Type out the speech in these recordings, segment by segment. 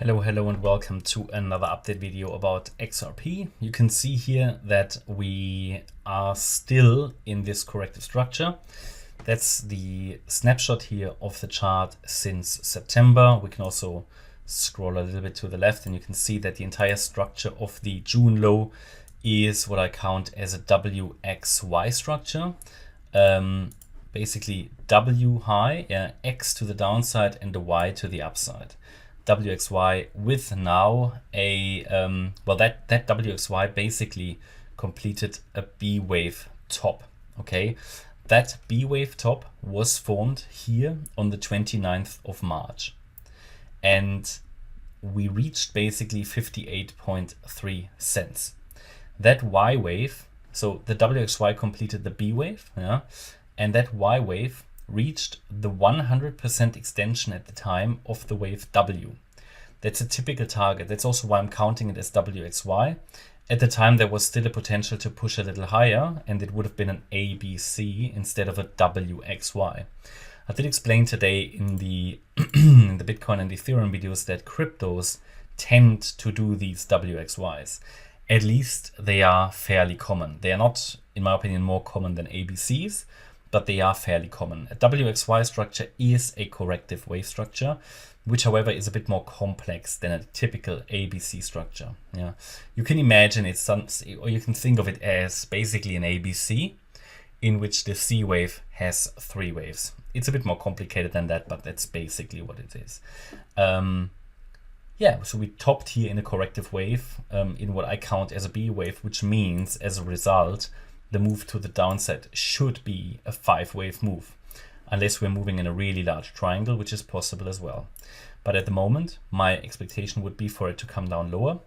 Hello and welcome to another update video about XRP. You can see here that we are still in this corrective structure. That's the snapshot here of the chart since September. We can also scroll a little bit to the left and you can see that the entire structure of the June low is what I count as a WXY structure. Basically W high, X to the downside and the Y to the upside. WXY with now a that WXY basically completed a B wave top. Okay, that B wave top was formed here on the 29th of March and we reached basically 58.3 cents. That Y wave, so the WXY completed the B wave, and that Y wave reached the 100% extension at the time of the wave W. That's a typical target. That's also why I'm counting it as WXY. At the time, there was still a potential to push a little higher, and it would have been an ABC instead of a WXY. I did explain today in the in the Bitcoin and Ethereum videos that cryptos tend to do these WXYs. At least they are fairly common. They are not, in my opinion, more common than ABCs, but they are fairly common. A WXY structure is a corrective wave structure, which however is a bit more complex than a typical ABC structure. Yeah, you can imagine it's something, or you can think of it as basically an ABC in which the C wave has 3 waves. It's a bit more complicated than that, but that's basically what it is. Yeah, so we topped here in a corrective wave in what I count as a B wave, which means as a result, the move to the downside should be a 5-wave move, unless we're moving in a really large triangle, which is possible as well. But at the moment, my expectation would be for it to come down lower.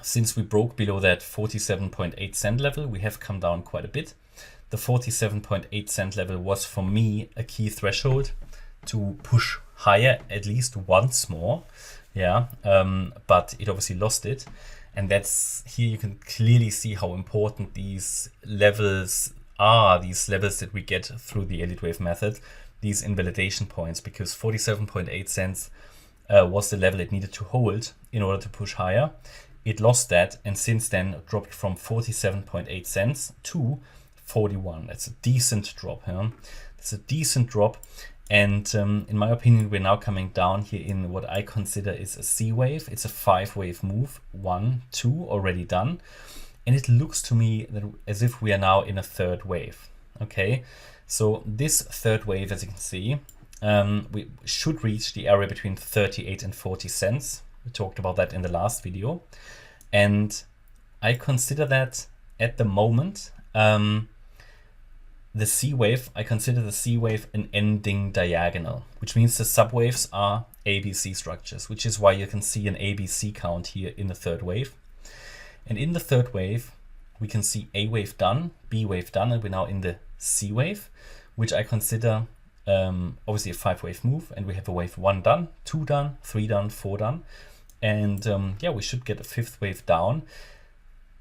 Since we broke below that 47.8 cent level, we have come down quite a bit. The 47.8 cent level was for me a key threshold to push higher at least once more. Yeah, but it obviously lost it. And that's here you can clearly see how important these levels are, these levels that we get through the Elliott Wave method, these invalidation points, because 47.8 cents was the level it needed to hold in order to push higher. It lost that and since then dropped from 47.8 cents to 41. That's a decent drop. That's a decent drop. And in my opinion, we're now coming down here in what I consider is a C wave. It's a 5-wave move, 1, 2 already done. And it looks to me that as if we are now in a 3rd wave. Okay, so this 3rd wave, as you can see, we should reach the area between 38 and 40 cents. We talked about that in the last video. And I consider that at the moment, the C wave, I consider the C wave an ending diagonal, which means the subwaves are ABC structures, which is why you can see an ABC count here in the 3rd wave. And in the 3rd wave, we can see A wave done, B wave done, and we're now in the C wave, which I consider obviously a 5-wave move. And we have a wave 1 done, 2 done, 3 done, 4 done. And yeah, we should get a 5th wave down,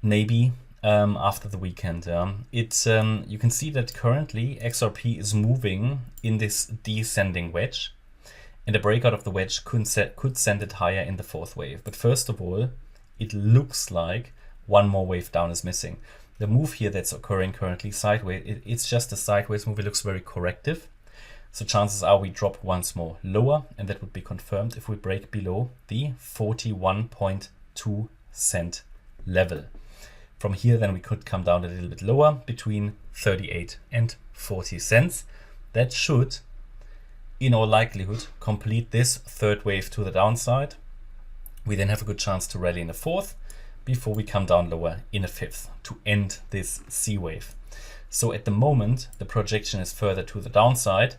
maybe after the weekend. You can see that currently XRP is moving in this descending wedge, and a breakout of the wedge could send it higher in the 4th wave. But first of all, it looks like one more wave down is missing. The move here that's occurring currently sideways, it's just a sideways move. It looks very corrective. So chances are we drop once more lower, and that would be confirmed if we break below the 41.2 cent level. From here, then we could come down a little bit lower between 38 and 40 cents. That should, in all likelihood, complete this 3rd wave to the downside. We then have a good chance to rally in the 4th before we come down lower in a 5th to end this C wave. So at the moment, the projection is further to the downside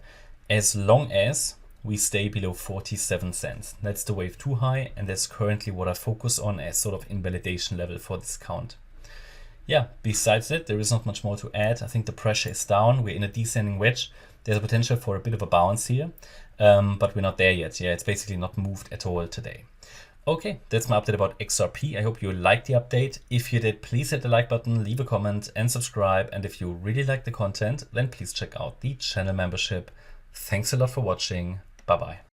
as long as we stay below 47 cents. That's the wave 2 high, and that's currently what I focus on as sort of invalidation level for this count. Yeah, besides that, there is not much more to add. I think the pressure is down. We're in a descending wedge. There's a potential for a bit of a bounce here, but we're not there yet. Yeah, it's basically not moved at all today. Okay, that's my update about XRP. I hope you liked the update. If you did, please hit the like button, leave a comment and subscribe. And if you really like the content, then please check out the channel membership. Thanks a lot for watching. Bye-bye.